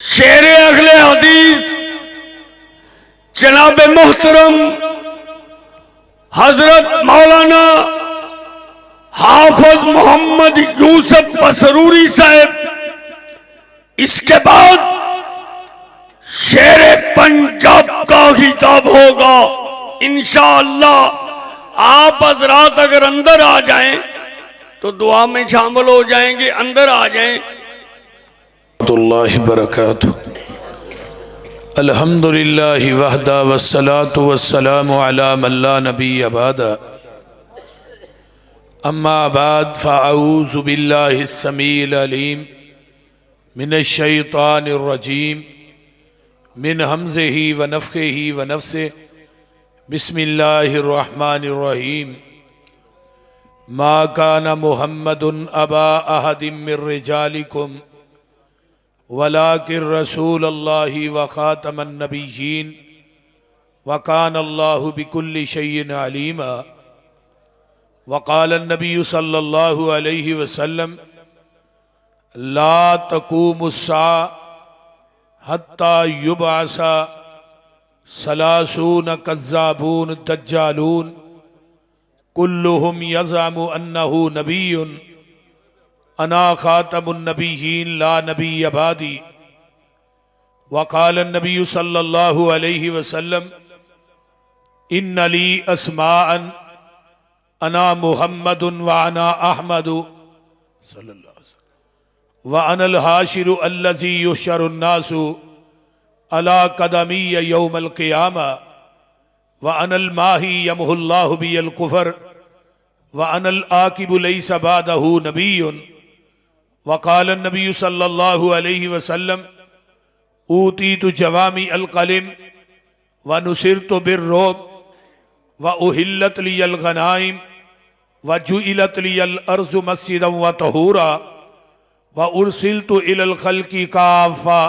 शेर अगले हदीस जनाब मोहतरम हजरत मौलाना हाफिज मोहम्मद यूसुफ बसरूरी साहब। इसके बाद शेर पंजाब का खिताब होगा इंशाअल्लाह। आप हजरात अगर अंदर आ जाएं तो दुआ में शामिल हो जाएंगे। अंदर आ जाएं। बरकातुहू। अल्हम्दुलिल्लाहि वहदा वस्सलातु वस्सलामु अला मन ला नबिय्य बअदा। अम्मा बाद फ़अऊज़ु बिल्लाहि स्समीइल अलीम मिनश शैतानिर रजीम मिन हम्ज़िही व नफ़्ख़िही व नफ़्सिही। बिस्मिल्लाहिर रहमानिर रहीम। मा काना मुहम्मदुन अबा अहदिम मिर रिजालिकुम वलाकिन रसूलुल्लाहि व खातमन नबिय्यीन व काना अल्लाहु बिकुल्लि शैइन अलीमा। व क़ाल नबी सल्लल्लाहु अलैहि वसल्लम ला तक़ूमुस्सा हत्ता युबअसा सलासून कज़्ज़ाबून दज्जालून कुल्लुहुम यज़अमु अन्नहु नबिय्युन अना खातमुन नबिय्यीन ला नबिय्य बादी। व क़ाल नबी सल्लल्लाहु अलैहि वसल्लम इन्न ली अस्माअन अना मुहम्मदुन व अना अहमदु सल्लल्लाहु अलैहि वसल्लम व अनल हाशिरु अल्लज़ी युहशरुन नासु अला कदमिय यौमल क़ियामा व अनल माही यमहुल्लाहु बियल कुफ़र व अनल आकिबु लैसा बादहु नबिय्युन। व क़ाल नबी सल्लल्लाहु अलैहि वसल्लम ऊतीतु जवामी अल कलिम व नुसिरतु बिर्रुब व उहिल्लत लियल गनाइम व जुइलत लियल अर्ज़ु मस्जिदन व तहूरा व उरसिलतु इलल खल्क़ि काफ़ा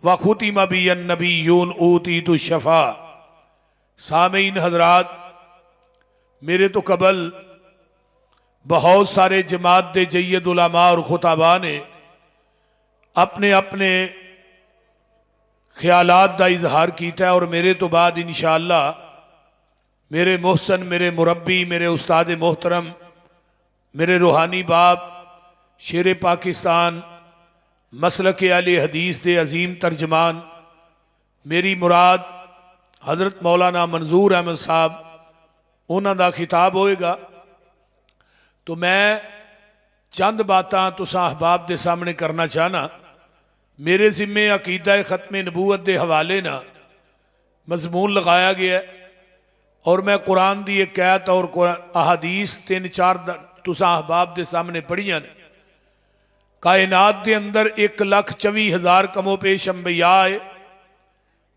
व खुतिम बियन नबिय्यून ऊतीतु शफ़ा। सामीन हजरात, मेरे तो कबल बहुत सारे जमात दे जय्यद उलमा और खुताबा ने अपने अपने ख्यालात का इजहार किया और मेरे तो बाद इंशाअल्लाह मेरे मोहसन, मेरे मुरब्बी, मेरे उस्ताद मोहतरम, मेरे रूहानी बाप शेर पाकिस्तान मसलक अहले हदीस दे अजीम तर्जमान मेरी मुराद हजरत मौलाना मंजूर अहमद साहब उन्हों का खिताब होएगा। तो मैं चंद बातां तुसां अहबाब के सामने करना चाहना। मेरे जिम्मे अकीदा ख़त्म नबूवत के हवाले ना मजमून लगाया गया और मैं कुरान की एक आयत और अहादीस 3-4 तुसां अहबाब के सामने पढ़ियां ने। कायनात के अंदर 1,24,000 कमो पेश अंबिया है।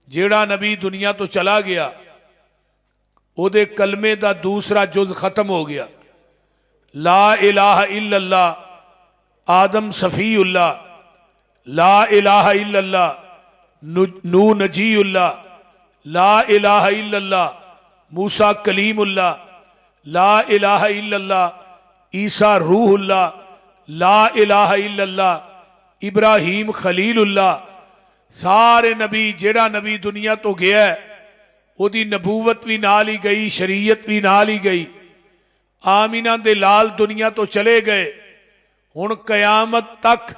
जेड़ा नबी दुनिया तो चला गया उहदे कलमे का दूसरा जुज खत्म हो गया। ला इलाहा इल्लल्लाह आदम सफ़ीउल्लाह, ला इलाहा इल्लल्लाह नू नजीउल्लाह, ला इलाहा इल्लल्लाह मूसा कलीमुल्लाह, ला इलाहा इल्लल्लाह ईसा रूहुल्लाह, ला इलाहा इल्लल्लाह इब्राहीम खलीलुल्लाह। सारे नबी, जेड़ा नबी दुनिया तो गया उहदी नबूवत भी नाल ही गई, शरीयत भी नाल ही गई। आमीना दे लाल दुनिया तो चले गए। हुण कयामत तक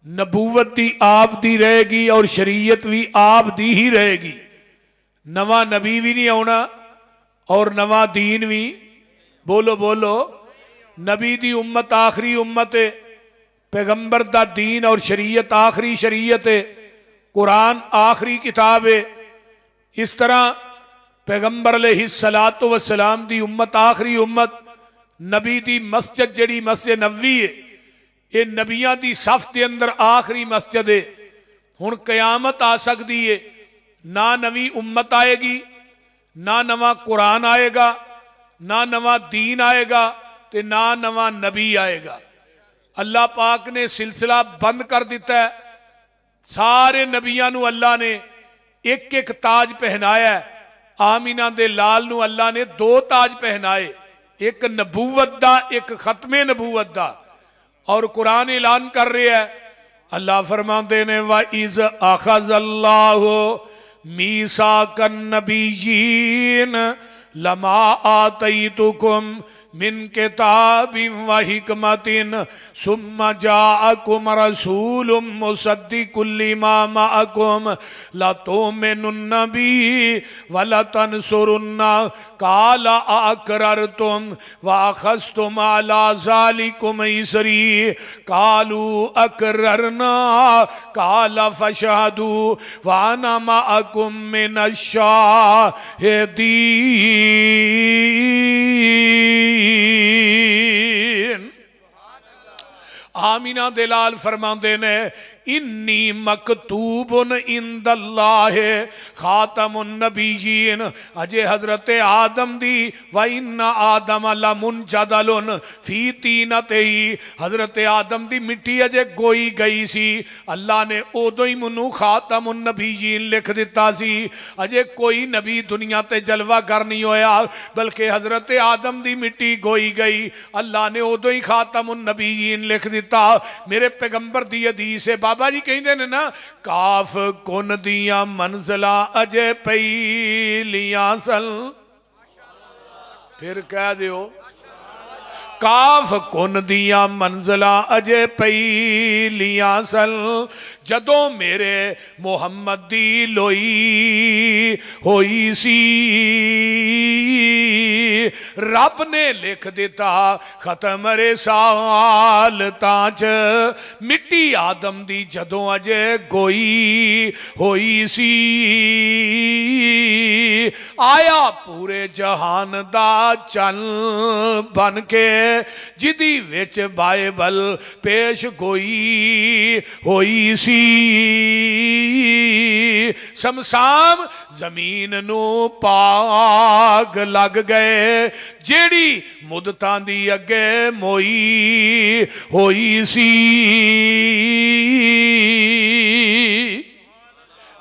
नबूवत दी आप दी रहेगी और शरीयत भी आप दी ही रहेगी। नवा नबी भी नहीं आना और नवा दीन भी। बोलो बोलो, नबी दी उम्मत आखिरी उम्मत है, पैगंबर दा दीन और शरीयत आखिरी शरीयत है, कुरान आखिरी किताब है। इस तरह पैगंबर अलैहिस्सलातु वस्सलाम दी उम्मत आखिरी उम्मत, नबी दी मस्जिद जड़ी मस्जिद नबवी है, ये नबियां दी सफ के अंदर आखिरी मस्जिद है। हुण कयामत आ सकती है, ना नवी उम्मत आएगी, ना नवा कुरान आएगा, ना नवा दीन आएगा, ते ना नवा नबी आएगा। अल्लाह पाक ने सिलसिला बंद कर दिता है। सारे नबियां नू अल्लाह ने एक एक ताज पहनाया। आमीना दे लाल नू अल्लाह ने 2 ताज पहनाए, एक नबूवत दा, एक खत्मे नबूवत दा। और कुरान ऐलान कर रहा है अल्लाह फरमाते ने व इज अखज़ल्लाहु मीसाकन नबिय्यीन लमा आतैतुकुम मिन किताबिन व हिकमतिन सुम्मा जाअकुम रसूलुम मुसद्दिकुल लिमा मअकुम लतुमिनुन्न बिही व लतंसुरुन्ना काल अक़ररतुम व अख़ज़्तुम अला ज़ालिकुम इसरी कालू अक़ररना काल फ़शहदू व अना मअकुम मिनश शाहिदीन। आमीना दिलाल फरमाते ने इन्नी मकतूबुन इंदल्लाह खातमुन नबिय्यीन। अजे हजरत आदम दी व इन्ना आदम लमुनजदलुन फी तीनतिही। हजरत आदम दी मिट्टी अजे गोई गई सी, अल्लाह ने उदों ही मैनू खातमुन नबिय्यीन लिख दिता सी। अजे कोई नबी दुनिया ते जलवा कर नहीं होया, बल्कि हजरत आदम दी मिट्टी गोई गई, अल्लाह ने उदों ही खातमुन नबिय्यीन लिख दिता। मेरे पैगंबर दी हदीस है, बाबा जी कहते ने ना काफ कुन दिया मंजिला अजे पहलियां सन। फिर कह दियो काफ कुन दिया मंजिला अजे पहलियां सन। जदों मेरे मुहम्मद दी लोई होई सी, रब ने लिख दिता खत्म रिसालतां च मिट्टी आदम दी जदों अजे गोई होई सी। आया पूरे जहान दा चन्न बन के जिदी विच बाइबल पेश गोई होई सी। समसाम जमीन नू पाग लग गए जेड़ी मुदतां दी अगे मोई होई सी।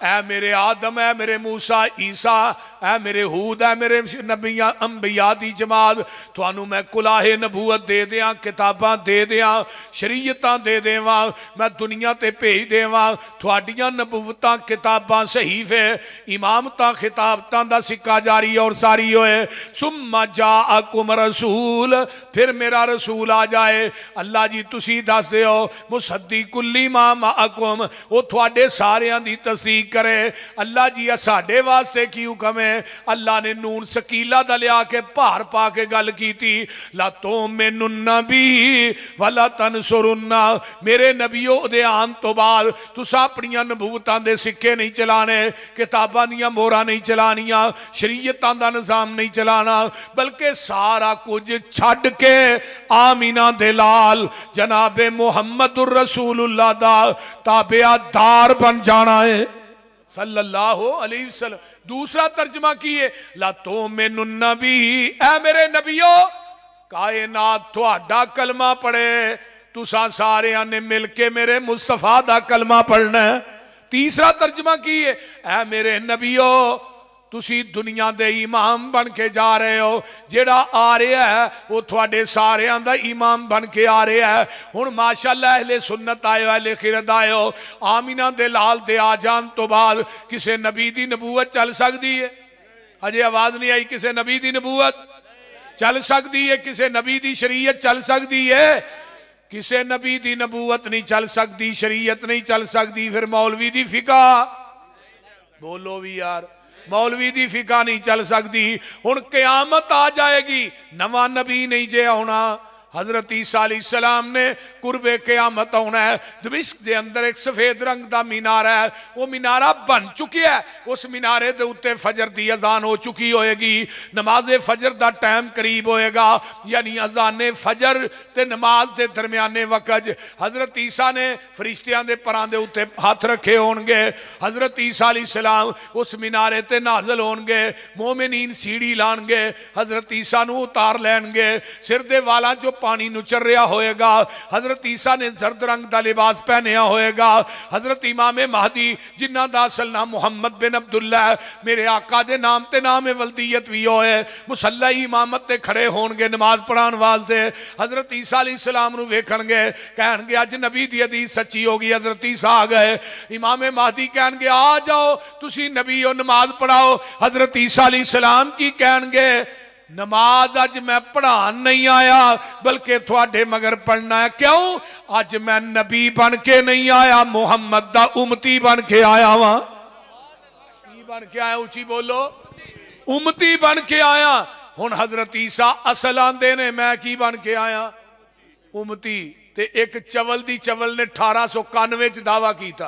ऐ मेरे आदम, ऐ मेरे मूसा ईसा, ऐ मेरे हूद, ऐ मेरे नबिया अंबिया दी जमात, तुहानू मैं कुलाहे नबूवत दे दियां, किताबां दे दियां, शरीयतां दे देवां, मैं दुनिया ते भेज देवां। तुहाडियां नबूवतां किताबां सहीफे इमामतां खिताबतां दा सिक्का जारी और सारी होए। सुम्मा जाअकुम रसूल, फिर मेरा रसूल आ जाए। अल्लाह जी तुसी दस दिओ मुसद्दिकुल लिमा मअकुम, वो तुहाडे सारियां दी तस्दीक करे। अल्लाह जी साडे वास्ते की हुक्म है? अल्लाह ने नून सकीला दा लिया के भार पा के गल की। ला तो मैनुन्ना भी वला तनसुरुन्ना, मेरे नबियो दे आन तो बाद तुसा अपनियां नबूवतां दे सिक्के नहीं चलाने, किताबां दियां मोहरां नहीं चलानियां, शरीयतां दा निजाम नहीं चलाना, बल्कि सारा कुछ छड्ड के आमीना दे लाल जनाबे मुहम्मदुर रसूलुल्लाह दा ताबेदार बन जाना है सल्लल्लाहु अलैहि वसल्लम। दूसरा तर्जमा की है ला तो मैनुन्ना भी, ऐ मेरे नबियो कायनात तुहाडा कलमा पढ़े, तुसा सारे ने मिलके मेरे मुस्तफा दा कलमा पढ़ना है। तीसरा तर्जमा की है ऐ मेरे नबियो तुसी दुनिया दे इमाम बन के जा रहे हो, जेड़ा आ रहा है वो थोड़े सारियां दा इमाम बन के आ रहा है। हुण माशाअल्लाह अहले सुन्नत आए, अहले खिरत आए हो, आमीना दे लाल दे आ जान तो बाद किसी नबी दी नबूवत चल सकती है? अजे आवाज नहीं आई। किसी नबी दी नबूवत चल सकती है? किसी नबी दी शरीयत चल सकती है? किसी नबी दी नबूवत नहीं चल सकती, शरीयत नहीं चल सकती। फिर मौलवी दी फिका, बोलो भी यार, मौलवी दी फिका नहीं चल सकती। हुण क़यामत आ जाएगी, नवा नबी नहीं जे आना। हजरत ईसा अलैहिस्सलाम ने कुर्बे क़यामत आना है। दमिश्क के अंदर एक सफेद रंग का मीनारा है, वो मीनारा बन चुकिया है। उस मीनारे के उत्ते फजर की अजान हो चुकी होएगी, नमाजे फजर का टाइम करीब होएगा, यानी अजाने फजर ते नमाज के दरम्याने वक़्त हजरत ईसा ने फरिश्तियां दे परां दे उत्ते हाथ रखे होणगे। हजरत ईसा अलैहिस्सलाम उस मीनारे ते नाज़िल होणगे, मोमिनीन सीढ़ी लाणगे, हजरत ईसा नूं उतार लैणगे, सिर दे वालां चों पानी नुचर रहा होएगा। हजरत ईसा ने जर्द रंग का लिबास पहनिया होएगा। हजरत इमाम महदी जिन्हां दा असल नाम मुहम्मद बिन अब्दुल्ला है, मेरे आका दे नाम ते नाम वल्दियत भी होए, मुसल्ला इमामत ते खड़े होणगे नमाज पढ़ाउण वास्ते। हजरत ईसा अलैहिस्सलाम नूं वेखणगे, कहणगे अज नबी दी हदीस सच्ची हो गई। हजरत ईसा आ गए, इमाम महदी कहणगे आ जाओ तुसी नबी हो, नमाज पढ़ाओ। हजरत ईसा अलैहिस्सलाम की कहणगे नमाज अज मैं पढ़ान नहीं आया बल्कि थोड़े मगर पढ़ना है। क्यों? अज मैं नबी बन के नहीं आया, मुहम्मद दा उम्मती बन के आया वां। की बन के आया? उची बोलो। उम्मती बन के आया। हुण हजरत ईसा असल आंदे ने मैं की बन के आया? उम्मती। ते एक चवल दी चवल ने 1891 च दावा किया,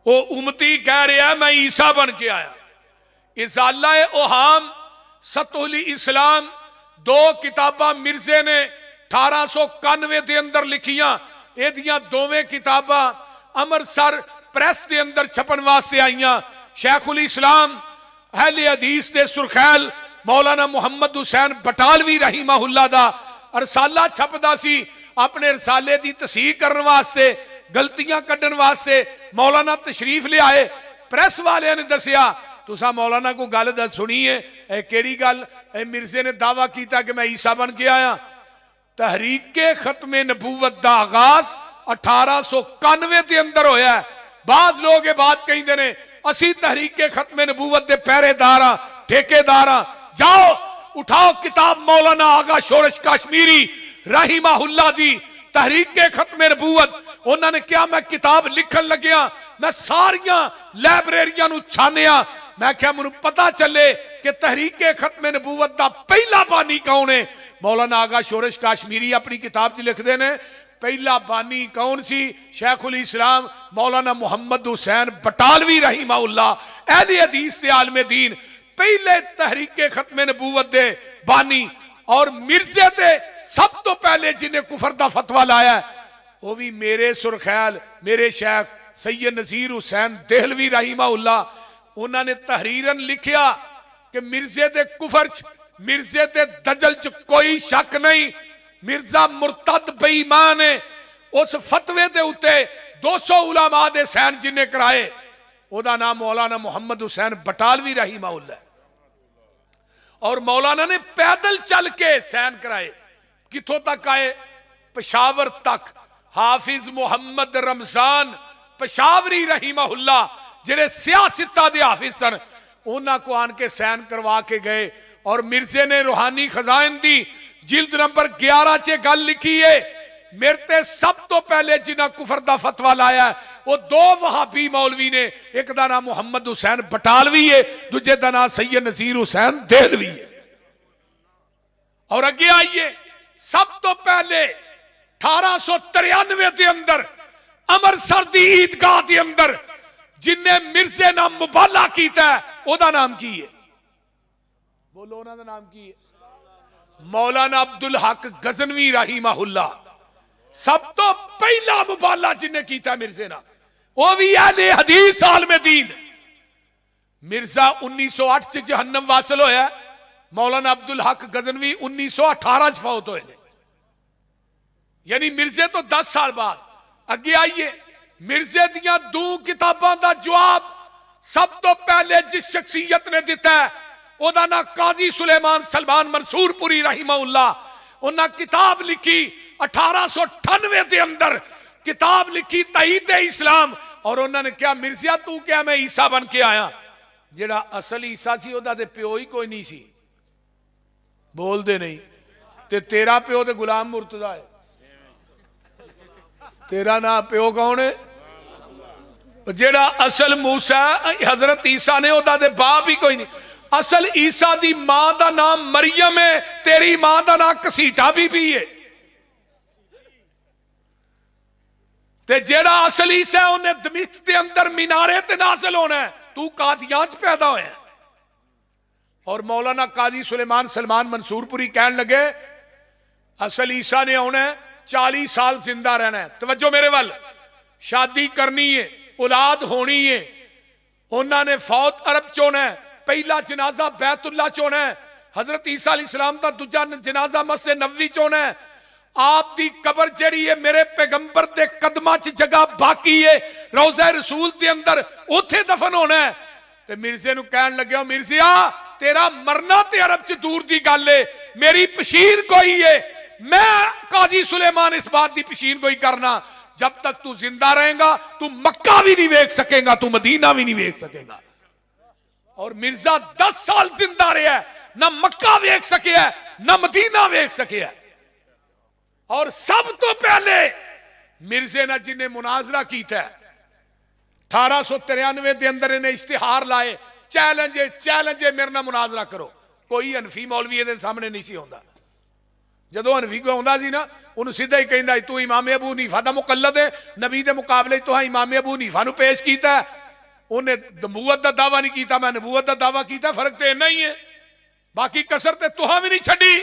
वो उम्मती कह रहा मैं ईसा बन के आया। इजाला ओहाम सतुल इस्लाम 2 किताबां मिर्जे ने 1891 के अंदर लिखियां। एदियां दोवें किताबां अमृतसर प्रेस के अंदर छपन वास्ते आईयां। शेखुल इस्लाम अहले हदीस दे सुरखैल मौलाना मुहम्मद हुसैन बटालवी रहीमहुल्लाह दा रसाला छपदा सी। अपने रसाले की तसीह करने वास्ते, गलतियां कढ़न वास्ते मौलाना तशरीफ ले आए। प्रेस वाले ने दसिया तुसा मौलाना को गल दस सुनी है, केड़ी गल? मिर्जे ने दावा किया कि मैं ईसा बन के आया। तहरीके खत्मे नबूवत का आगाज 1891 के अंदर होया। बाद लोग ये बात कहते ने असी तहरीके खत्मे नबूवत के पहरेदार हाँ, ठेकेदार हाँ। जाओ उठाओ किताब मौलाना आगा शोरश काश्मीरी रहीमहुल्लाह दी तहरीके खत्मे नबूवत। उन्होंने क्या मैं किताब लिखन लग्या, मैं सारिया लाइब्रेरियां नूं छानिया। मैं क्या मैनूं पता चले कि तहरीके खत्मे नबूवत का पहला बानी कौन है। मौलाना आगा शोरश काश्मीरी अपनी किताब च लिखते हैं पहला बानी कौन सी? शेखुल इस्लाम मौलाना मुहम्मद हुसैन बटालवी रहीमहुल्लाह अहले हदीस ते आलमे दीन, पहले तहरीके खत्मे नबूवत दे बानी। और मिर्जे ते सब तो पहले जिन्हें कुफर दा फतवा लाया वो भी मेरे सुरखैल मेरे शेख सैयद नजीर हुसैन देहलवी रहीमहुल्लाह। उन्होंने तहरीरन लिखिया कि मिर्जे दे कुफर च, मिर्जे दे दजल च कोई शक नहीं, मिर्जा मुरतद बेईमान है। उस फतवे दे उत्ते 200 उलमा दे सैन जिन्हें कराए, ओदा नाम मौलाना मुहम्मद हुसैन बटालवी रहीमहुल्लाह। और मौलाना ने पैदल चल के सैन कराए। किथों तक आए? पेशावर तक। हाफिज मुहम्मद रमजान पेशावरी रहीमहुल्लाह जेड़े सियासता दे हाफिज सन, उन्हां को आन के सैन करवा के गए। और मिर्जे ने रूहानी खजाइन दी जिल्द नंबर 11 च गल लिखी है, मेरे ते सब तो पहले जिन्हें कुफर दा फतवा लाया वो 2 वहाबी मौलवी ने, एक दा नाम मुहम्मद हुसैन बटालवी है, दूजे दा नाम सैयद नजीर हुसैन देहलवी है। और अगे आइए, सब तो पहले 1893 के अंदर अमृतसर दी ईदगाह के अंदर जिन्हें मिर्जे नाम मुबाला किया है, ओदा नाम की है? बोलो उन्हां दा नाम की है? मौलाना अब्दुल हक गजनवी रहीमहुल्लाह। सब तो पहला मुबाला जिन्हें किया मिर्जे ना, वो भी अहले हदीस आलमे दीन। मिर्जा 1908 च जहन्नम वासल होया। मौलाना अब्दुल हक गजनवी 1918 च फौत होए ने, यानी मिर्जे तो 10 साल बाद। अगे आइए, मिर्जे दियां 2 किताबां दा जवाब सब तो पहले जिस शख्सियत ने दिता है ओदा ना काजी सुलेमान सलमान मंसूरपुरी रहीमहुल्लाह। उन्हें किताब लिखी 1898 के अंदर, किताब लिखी तईद इस्लाम। और उन्होंने क्या मिर्जिया तू क्या मैं ईसा बन के आया? जेड़ा असल ईसा सी ओदा ते प्यो ही कोई नहीं सी। बोलते नहीं ते तेरा प्यो तो गुलाम मुर्तजा है। तेरा ना प्यो कौन है? जेड़ा असल मूसा हजरत ईसा ने ओदा ते बाप ही कोई नहीं। असल ईसा दी मां दा नाम मरियम है, तेरी मां दा नाम कसीटा बीबी है। ते जेड़ा असल ईसा है उन्हें दमिश्क के अंदर मीनारे ते नाज़िल होना है, तू कादियां च पैदा होया। और मौलाना काजी सुलेमान सलमान मंसूरपुरी कहन लगे असल ईसा ने आना है, 40 साल जिंदा रहना है। तवज्जो मेरे वाल, शादी करनी है, औलाद होनी है। उन्होंने फौत अरब चोना है, पहला जनाजा बैतुल्ला चोना है, हजरत ईसा अलैहिस्सलाम का दूजा जनाजा मस्जिद नबवी च होना है। आप दी कबर जड़ी है मेरे पैगंबर के कदमां च जगह बाकी है, रोज़ा रसूल के अंदर उथे दफन होना है। ते मिर्जे नूं कहन लग्या, मिर्जिया तेरा मरना ते अरब च दूर दी गल है, मेरी पशीर कोई है, मैं काजी सुलेमान इस बात की पशीर कोई करना, जब तक तू जिंदा रहेगा तू मक्का भी नहीं वेख सकेगा, तू मदीना भी नहीं वेख सकेगा। और मिर्जा 10 साल जिंदा रहा, ना मक्का वेख सके ना मदीना वेख सके। और सब तो पहले मिर्जे ने जिन्हें मुनाजरा किया 1893 के अंदर इन्हें इश्तिहार लाए, चैलेंज है चैलेंज है मेरे नाल मुनाजरा करो। कोई हनफी मौलवी इहदे सामने नहीं सी आउंदा। जदों हनफी कोई आउंदा सी ना उन्होंने सीधा ही कहंदा तू इमाम अबू हनीफा दा मुकल्लद है, नबी दे मुकाबले तो इमाम अबू हनीफा नूं पेश कीता, उन्हें नबूवत दा दावा नहीं कीता, मैं नबूवत दा दावा कीता, फर्क तो इन्ना ही है। बाकी कसर ते तुहां भी नहीं छड्डी,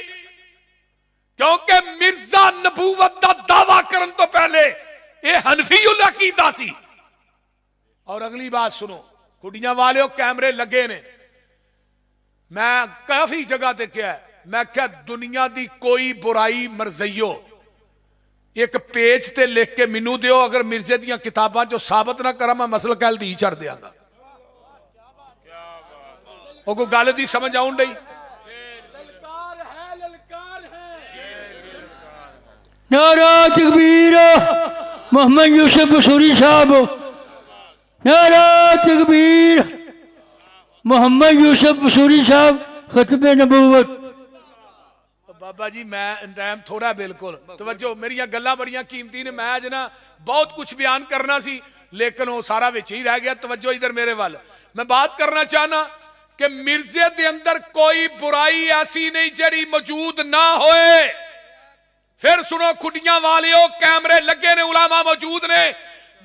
क्योंकि मिर्जा नबूवत दा दावा करन तो पहले यह हनफी उल अकीदा सी। और अगली बात सुनो, कुड़ियां वाले कैमरे लगे ने, मैं काफी जगह ते क्या है, मैं क्या दुनिया दी कोई बुराई मरज़इयो एक पेज ते लिख के मैनू दियो, अगर मिर्जे दियां किताबां जो साबित ना करा मैं मसल कहल दी छड़ दियांगा। वो कोई गल दी समझ आउन डई? नारा तकबीर, मोहम्मद यूसुफ सूरी साहब, नारा तकबीर, मोहम्मद यूसुफ सूरी साहब खतबे नबूवत। बाबा जी मैं टाइम थोड़ा, बिल्कुल तवज्जो, मेरिया गल्लां बड़ियां कीमती ने, मैं अज ना बहुत कुछ बयान करना सी लेकिन वो सारा विच ही रह गया। तवज्जो इधर मेरे वाल, मैं बात करना चाहना कि मिर्जे के अंदर कोई बुराई ऐसी नहीं जड़ी मौजूद ना होए। फिर सुनो खुडियां वालियो, कैमरे लगे ने, उलामा मौजूद ने,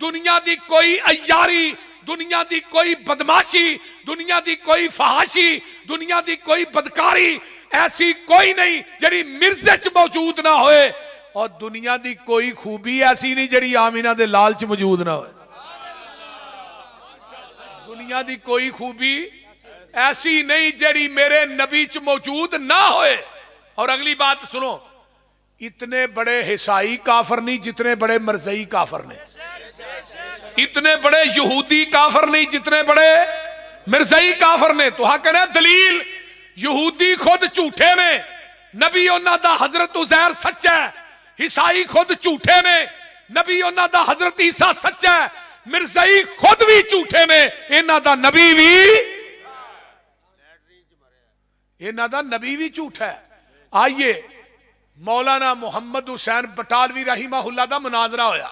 दुनिया दी कोई अयारी, दुनिया दी कोई बदमाशी, दुनिया दी कोई फहाशी, दुनिया दी कोई बदकारी ऐसी कोई नहीं जड़ी मिर्जे च मौजूद ना होए, और दुनिया दी कोई खूबी ऐसी नहीं जड़ी आमिना दे लाल च मौजूद ना होए। दुनिया दी कोई खूबी ऐसी नहीं जड़ी मेरे नबी च मौजूद ना होए। और अगली बात सुनो, इतने बड़े हिसाई काफर नहीं जितने बड़े मरज़ई काफर ने, इतने बड़े यहूदी काफर नहीं जितने बड़े मिर्ज़ई काफर ने। तो हाँ कहना दलील, यहूदी खुद झूठे ने, नबी उन्हां दा हजरत उज़ैर सच्चा है, ईसाई खुद झूठे ने, नबी उन्हां दा हजरत ईसा सच्चा है, मिर्ज़ई खुद भी झूठे ने, इन्हां दा नबी भी झूठा है। आइए मौलाना मुहम्मद हुसैन बटालवी रहीमहुल्लाह दा मुनाजरा होया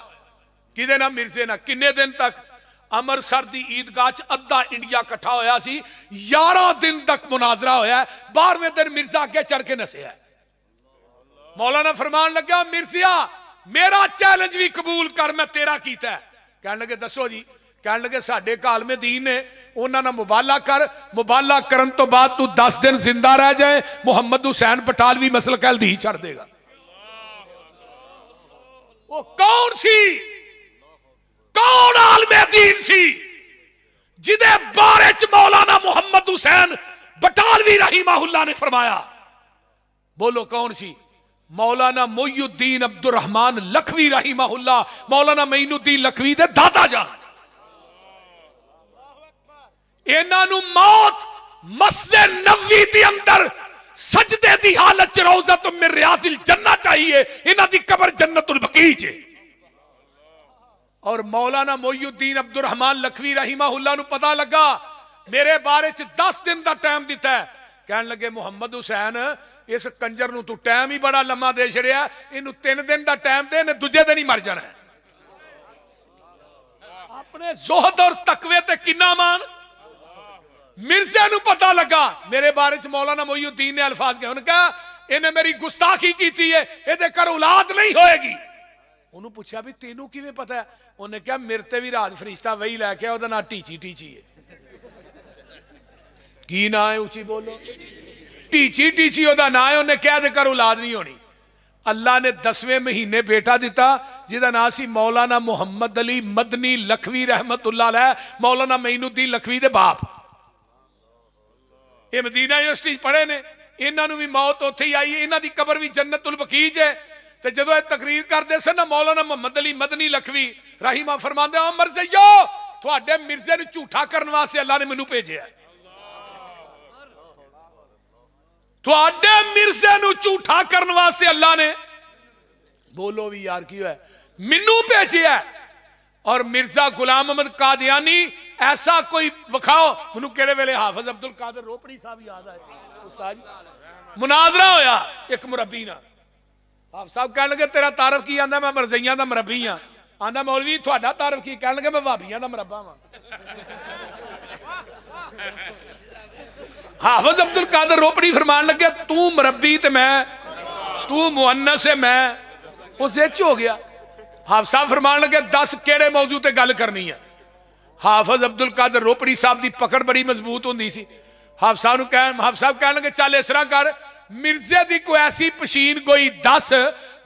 किदे नाल, मिर्जे नाल, किन्ने दिन तक? अमृतसर दी ईदगाह च अद्धा इंडिया इकट्ठा होया सी, 11 दिन तक मुनाजरा होया, 12वें दिन मिर्जा अगे चढ़ के नसिया। मौलाना फरमान लगा, मिर्जिया मेरा चैलेंज भी कबूल कर, मैं तेरा कीता है। कहने लगे दसो जी, कहने लगे साडे कालमे दीन ने, उन्हां नाल मुबाला कर, मुबाला करन तो बाद तू 10 दिन जिंदा रह जाए, मुहम्मद हुसैन बटालवी मसल कहल दी छड़ देगा। वो कौन सी, कौन आलमे दीन सी जिदे बारे च मौलाना मुहम्मद हुसैन बटालवी रहीमहुल्लाह ने फरमाया? बोलो कौन सी? मौलाना मोइनुद्दीन अब्दुल रहमान लखवी रहीमहुल्लाह, मौलाना मोइनुद्दीन लखवी दे दादा जान। इन्हां नूं मौत मस्जिद नबवी दे अंदर सजदे दी हालत च रौज़ा मिन रियाज़िल जन्नत चाहिए, इन्हां दी कब्र जन्नतुल बकी च। और मौलाना मोइनुद्दीन अब्दुल रहमान लखवी रहीमहुल्लाह नूं पता लगा मेरे बारे च 10 दिन का टाइम दिता है। कहने लगे मुहम्मद हुसैन इस कंजर नूं तू टाइम ही बड़ा लम्मा दे छड़िया, इनू 3 दिन का टाइम दे, इन्हें दूजे दिन ही मर जाना है। अपने ज़ुहद और तकवे ते किन्ना मान। मिर्जे नूं पता लगा मेरे बारे च मौलाना मोइनुद्दीन ने अल्फाज कहे, उन्होंने कहा इन्हें मेरी गुस्ताखी की है, ये घर औलाद नहीं होएगी। उन्होंने पूछा भी तेनू किवें पता है? उन्हें कहा मेरे ते भी राज फरिश्ता वही लैके ओहदा नाम टीची टीची है। की ना है? उची बोलो। टीची टीची ओहदा नाम है। उन्हें कहा घर औलाद नहीं होनी। अल्लाह ने 10वें महीने बेटा दिता जिहदा नाम सी मौलाना मुहम्मद अली मदनी लखवी रहमतुल्लाह अलैह, मौलाना मोइनुद्दीन लखवी दे बाप। ये मदीना यूनिवर्सिटी पढ़े ने, इन्हां नूं भी मौत उत्थे ही आई, इन्हां दी कबर भी जन्नतुल बकी च है। ते जदों ये तकरीर करते सन ना मौलाना मुहम्मद अली मदनी लखवी रहीमा फरमांदे ओ मरज़इयो तुहाडे मिर्जे नूं झूठा करन वास्ते अल्लाह ने मैनूं भेजिया, तुहाडे मिर्जे नूं झूठा करन वास्ते अल्लाह ने, बोलो भी यार की है, मैनू भेजिया। और मिर्जा गुलाम अहमद कादियानी ऐसा कोई विखाओ मैनू केड़े वेले हाफिज अब्दुल कादिर रोपड़ी साहब याद आए उस्ताद जी, मुनाजरा होया एक मुरब्बी नाल, हाफिज साहब कह लगे तेरा तारफ की आंदा मैं मरज़इयां दा मुरब्बी हां, आंदा मौलवी तुहाडा तारफ की, कह लगे मैं भाबियां दा मुरब्बा हां। हाफिज अब्दुल कादिर रोपड़ी फरमान लगे तू मुरब्बी ते मैं, तू मुअन्नस है मैं, उस हो गया। हाफिज साहब फरमान लगे दस केड़े मौजू ते गल करनी है। हाफिज अब्दुल कादिर रोपड़ी साहब की पकड़ बड़ी मजबूत होंदी सी। हाफिज साहब कह लगे चल इस तरह कर, मिर्जे की कोई ऐसी पशीन कोई दस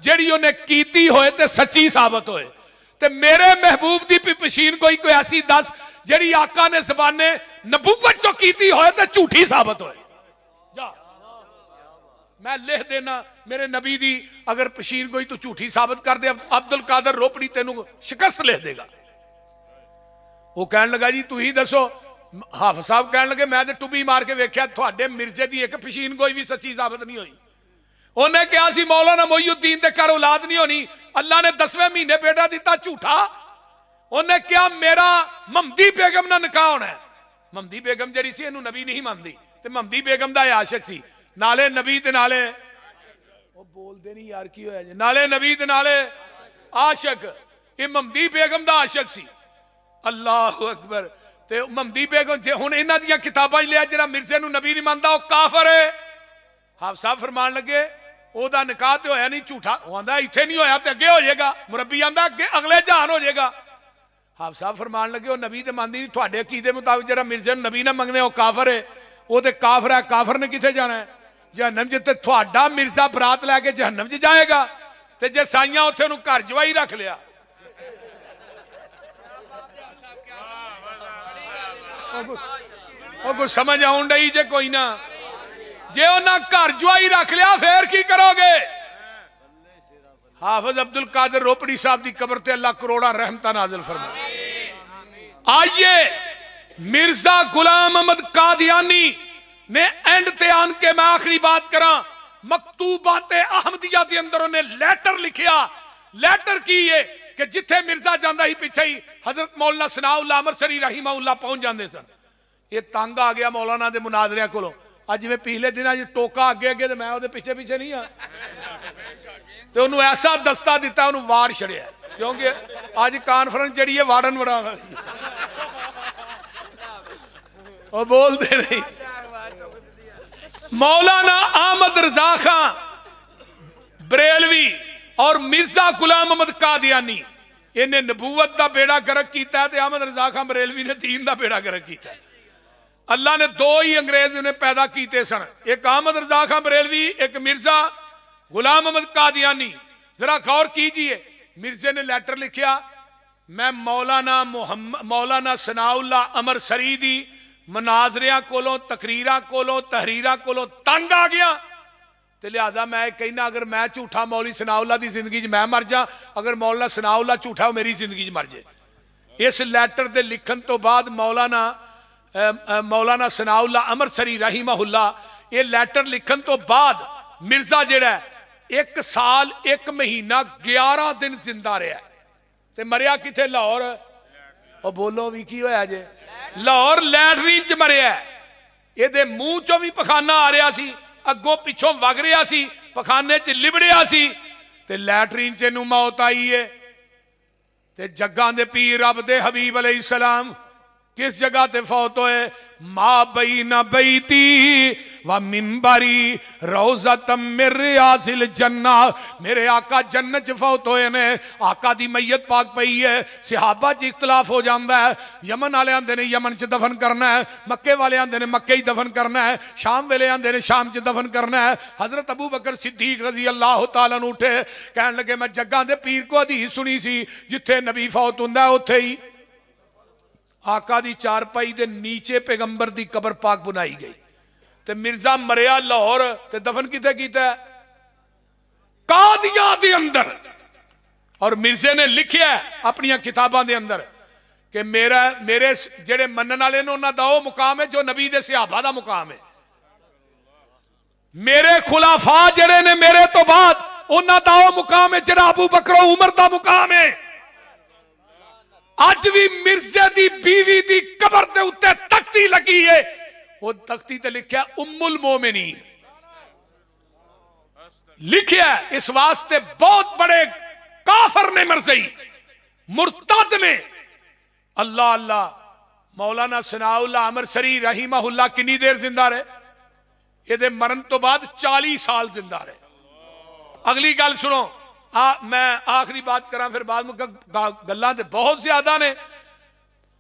जिहड़ी उन्हें कीती होए ते सच्ची साबित होए, ते मेरे महबूब की पशीन कोई ऐसी दस जिहड़ी आका ने ज़बाने नबूवत चो कीती होए ते झूठी साबित होए। जा मैं लिख देना मेरे नबी दी अगर पशीन कोई तू झूठी साबित कर दे अब्दुल कादिर रोपड़ी तेनू शिकस्त लिख देगा। वो कहन लगा जी तू ही दसो। हाफिज साहब कहन लगे मैं तो टुबी मार के वेख्या तुहाडे मिर्जे की एक पशीन कोई भी सच्ची साबित नहीं हुई। उन्हें कहा सी मौलाना मोइयुद्दीन दे घर औलाद नहीं होनी, अल्लाह ने 10वें महीने बेटा दिता झूठा। उन्हें कहा मेरा महमदी बेगम ना निकाह होना है। महमदी बेगम जी सी इनू नबी नहीं मानती, ते महमदी बेगम का आशिक सी, नाले नबी ते नाले वो बोलते नहीं यार की होया जी, नाले नबी ते नाले आशिक, ये महमदी बेगम का आशिक सी। अल्लाह अकबर। ते महमदी बेगम जे हुण इन्हां दियां किताबां लिया जिहड़ा मिर्जे नूं नबी नहीं मानदा वो काफिर है। हाफिज साहब फरमान लगे ओदा निकाह ते होया नहीं झूठा, वो आंदा इत्थे नहीं होया ते अगे हो जाएगा, मुरब्बी आंदा अगे अगले जहान हो जाएगा। हाफिज साहब फरमान लगे वो नबी ते मानदी नहीं, तुहाडे अकीदे मुताबिक जिहड़ा मिर्जे नूं नबी ना मंगने वो काफिर है। वो ते काफिर है, काफिर ने किथे जाना है जहन्नम च। ते तुहाडा मिर्जा बरात लैके जहन्नम च जाएगा, ते जे साइयां उत्थे उहनूं घर जवाई रख लिया। कुछ समझ आउण डई जे कोई ना, जे उन्हां घर जवाई रख लिया फिर की करोगे। हाफिज अब्दुल कादिर रोपड़ी साहब की कब्र ते अल्लाह करोड़ा रहमतां नाज़िल फरमाए। आइए मिर्जा गुलाम अहमद कादियानी ने एंड ते आन के मैं आखिरी बात करा, मकतूबात अहमदिया के अंदर उन्हें लेटर लिखिया। लेटर की है कि जिथे मिर्जा जांदा ही पिछे ही हजरत मौलाना सनाउल्लाह अमरसरी रहीमहुल्लाह पहुंच जाते सन। ये तंग आ गया मौलाना के मुनाजरिया को, अज जिवें पिछले दिन अज टोका अगे अगे, मैं वो पिछे पिछे नहीं हाँ, तो उन्होंने ऐसा दस्ता दिता उन्होंने वार छड़िया, क्योंकि अज कॉन्फ्रेंस जी है वार्डन बड़ा वो बोलते नहीं। मौलाना अहमद रजा खां बरेलवी और मिर्जा गुलाम अहमद कादियानी इन्हें नबूवत का बेड़ा गर्क किया, अहमद रजा खां बरेलवी ने दीन का बेड़ा गर्क किया। अल्लाह ने दो ही अंग्रेज ने पैदा किए सन, एक अहमद रजा खां बरेलवी, एक मिर्जा गुलाम अहमद कादियानी। जरा गौर कीजिए, मिर्जे ने लेटर लिखिया, मैं मौलाना सनाउल्लाह अमरसरी दी मनाजरिया कोलों तकरीरां कोलों तहरीरां कोलों तंग आ गया, तो लिहाजा मैं कहना अगर मैं झूठा मौली सनाउल्लाह की जिंदगी मैं मर जा, अगर मौलाना सनाउल्लाह झूठा मेरी जिंदगी मर जाए। इस लैटर के लिखन तो बाद मौलाना सनाउल्लाह अमरसरी रहीमहुल्लाह ये लैटर लिखन तो बाद मिर्जा जिहड़ा 1 साल 1 महीना 11 दिन जिंदा रहा, ते मरिया किथे लाहौर। और बोलो भी की होया जे, लाहौर लैटरीन च मरिया। ये मूंह चो भी पखाना आ रहा सी, अगों पिछों वग रहा सी, पखाने च लिबड़िया सी, ते लैटरीन च नूं मौत आई है। ते जग्गां दे पीर रब दे हबीब अलैहिस्सलाम किस जगह ते फौत होए, मा बई ना बैती व मिंबरी रोज़तम मिर रियाज़िल जन्ना। मेरे आका जन्नत च फौत होए ने, आका दी मैयत पाक पई है। सहाबा च इख्तलाफ हो जाता है, यमन वाले आंदे ने यमन च दफन करना है, मक्के वाले आंदे ने मक्के ही दफन करना है, शाम वेले आंदे ने शाम च दफन करना है। हजरत अबू बकर सिद्दीक रजी अल्लाह तआला अन्हु उठे, कहन लगे मैं जग्गां दे पीर को हदीस सुनी सी, जिथे नबी फौत हुंदा है उत्थे ही आका दी चारपाई दे नीचे पैगंबर दी कबर पाक बनाई गई, ते मिर्जा मरिया लाहौर ते दफन किथे कीता कादियां दे अंदर। और मिर्जे ने लिखिया अपनी किताबां दे अंदर कि मेरे जेड़े मनन वाले ने उन्हां दा ओह मुकाम है जो नबी दे सहाबा दा मुकाम है। मेरे खुलाफा जेड़े ने मेरे तो बाद उन्हां दा ओह मुकाम है जेड़ा अबू बकर उमर दा मुकाम है। अज भी मिर्जे दी बीवी दी कबर दे उत्ते तख्ती लगी है, वो तख्ती ते लिखिया उम्मुल मोमिनीन लिखिया। इस वास्ते बहुत बड़े काफर ने मरज़ई मुर्तद ने। अल्लाह अल्लाह मौलाना सनाउल्लाह अमरसरी रहीमहुल्लाह कितनी देर जिंदा रहे? ये मरण तो बाद 40 साल जिंदा रहे। अगली गल सुनो, मैं आखिरी बात करा फिर बाद में गल्लां ते बहुत ज्यादा ने।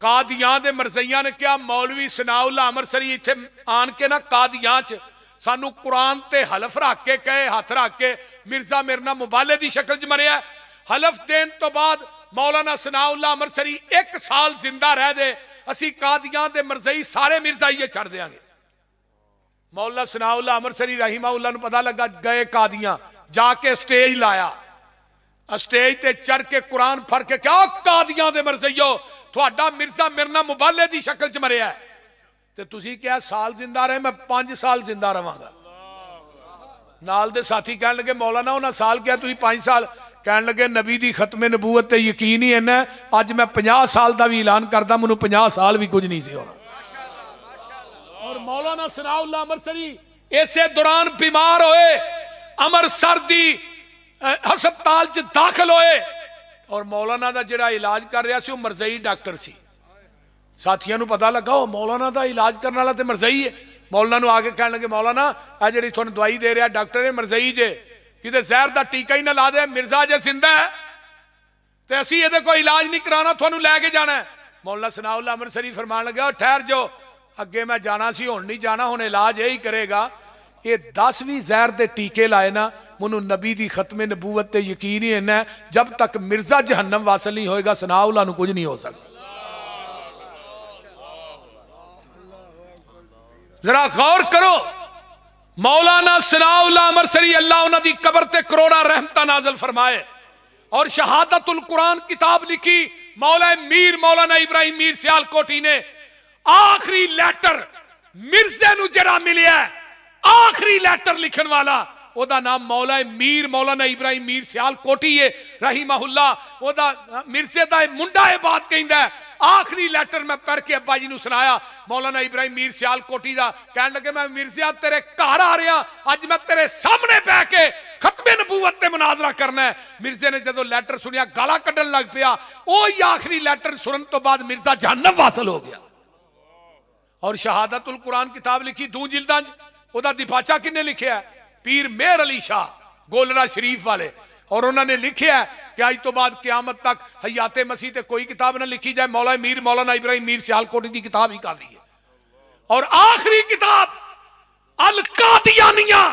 कादियां दे मरज़इयां ने क्या मौलवी सनाउल्लाह अमरसरी इत्थे आन के ना कादियां च सानू कुरान ते हलफ रख के कहे, हाथ रख के मिर्जा मेरे नाल मुबाले दी शक्ल च मरिया। हलफ देन तो बाद मौलाना सनाउल्लाह अमरसरी 1 साल जिंदा रह दे, असी कादियां दे मरज़ई सारे मिर्जाइये छड़ देंगे। मौलाना सनाउल्लाह अमरसरी रहीमहुल्लाह नूं पता लगा, गए कादियां जाके स्टेज लाया, स्टेज ते चढ़ के कुरान फड़ के क्या कादियां दे मरज़इयो तुहाडा मिर्जा मेरे नाल मुबाले दी शक्ल च मरिया ते तुसी क्या साल जिंदा रहे, मैं 5 साल जिंदा रहांगा। नाल दे साथी कहन लगे मौलाना उन्हां साल क्या तुसी 5 साल? कहन लगे नबी दी खत्मे नबूवत ते यकीन ही इन्ना, अज मैं 50 साल का भी ऐलान करदा, मैनूं 50 साल भी कुछ नहीं सी होना। और मौलाना सनाउल्लाह अमरसरी इसे दौरान बीमार होए, अमृतसर दी हस्पताल च दाखिल होए और मौलाना दा जिहड़ा इलाज कर रहा सी वो मरज़ई डॉक्टर सी। साथियों को पता लगा मौलाना का इलाज करने वाला तो मरज़ई है। मौलाना नूं आके कहने लगे मौलाना आ जिहड़ी तुहानूं दवाई दे रहा डॉक्टर है मरज़ई जे, किते जहर का टीका ही ना ला दे, मिर्जा जे जिंदा है तो असीं इहदे कोई इलाज नहीं कराना, तुहानूं लैके जाना है। मौलाना सनाउल्लाह अमरसरी फरमान लगा ठहर जाओ, अगे मैं जाना सी हुण नहीं जाना, हुण इलाज यही करेगा। ये 10 भी जहर के टीके लाए ना, मैनूं नबी की खत्मे नबूवत ते यकीन ही इन्ना, जब तक मिर्जा जहन्नम वासल नहीं होएगा सनाउल्लाह नूं कुछ नहीं हो सकता। जरा गौर करो, मौलाना सनाउल्लाह अमरसरी अल्लाह उन्हां दी कबर ते करोड़ा रहमतां नाज़िल फरमाए और शहादतुल कुरान किताब लिखी मौला मीर मौलाना इब्राहिम मीर सियालकोटी ने। आखिरी लैटर मिर्जे नूं जिहड़ा मिलिया, आखिरी लैटर लिखण वाला ओदा नाम मौला मीर मौलाना इब्राहिम मीर सियालकोटी है रहीमहुल्लाह। ओदा मिर्जे दा मुंडा है बात कहंदा है। आखिरी लैटर मैं पढ़ के अब्बा जी नूं सुनाया मौलाना इब्राहिम मीर सियालकोटी दा। कहन लगे मैं मिर्जिया तेरे घर आ रहा, अज मैं तेरे सामने बह के खत्मे नबूवत ते मुनाजरा करना है। मिर्जे ने जदों लैटर सुनिया गाला कड्ढन लग पिया। ओही आखिरी लैटर सुनन तो बाद मिर्जा जहन्नम वासल हो गया। और शहादतुल कुरान किताब लिखी 2 जिल्दां च, ओदा दिफाचा किन्ने लिखिया? पीर मेहर अली शाह गोलरा शरीफ वाले। और उन्होंने लिखा कि आज तो बाद क्यामत तक हयाते मसीह ते कोई किताब ना लिखी जाए, मौला मीर मौलाना इब्राहिम मीर सियालकोटी की किताब ही काफी है। और आखिरी किताब अल कादियानिया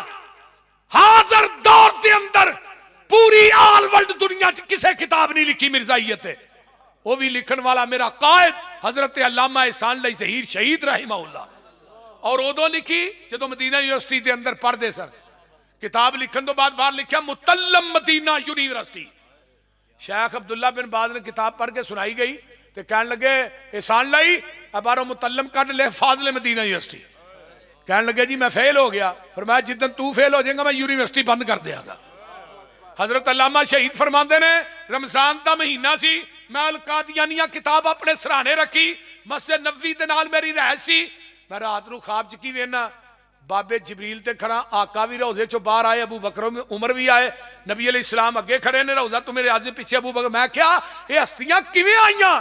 हाजर दौर के अंदर पूरी आल वर्ल्ड दुनिया च किसे किताब नहीं लिखी मिर्जाइयत, वो भी लिखन वाला मेरा कायद हजरत अल्लामा एहसान लई ज़हीर शहीद रहमहुल्लाह। और उदों लिखी जो मदीना यूनिवर्सिटी के अंदर पढ़ते सर, किताब लिखन तो बाद बाहर लिखा मुतल्लम मदीना यूनिवर्सिटी। शेख अब्दुल्ला बिन बाज ने किताब पढ़ के सुनाई गई तो कहने लगे एहसान लाई बारो मुतल्लम कट ले फाजले मदीना यूनिवर्सिटी। कहने लगे जी मैं फेल हो गया, फरमाया जिद्दन तू फेल हो जाएगा मैं यूनिवर्सिटी बंद कर देंगा। हजरत अल्लामा शहीद फरमाते ने रमजान का महीना सी, मैं अल कादियानिया किताब अपने सराहने रखी, मस्जिद नबवी दे नाल मेरी रहस सी। मैं रात को ख्वाब च की वेखना बाबे जबरील ते खड़ा, आका भी रौजे चो बाहर आए, अबू बकर उमर भी आए, नबी अलैहि सलाम अगे खड़े ने, रौजा तू मेरे आगे पीछे अबू बकर। मैं क्या ये हस्तियां किवें आईयां?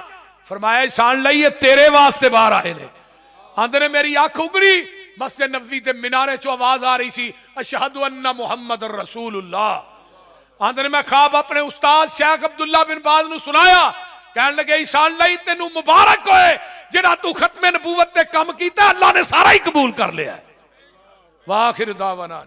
फरमाया एहसान लई ये तेरे वास्ते बाहर आए ने। आंदे ने मेरी अख उगड़ी, मस्जिद नबवी ते मीनारे चो आवाज आ रही सी अशहदु अन्ना मुहम्मद रसूलुल्लाह। आंदे ने मैं ख्वाब अपने उस्ताद शेख अब्दुल्ला बिन बाज नूं सुनाया। कहने लगे ईशान लई तेनू मुबारक होए जिहड़ा तू खत्मे नबूवत ते काम कीता, अल्लाह ने सारा ही कबूल कर लिया। वाखिर दावाना।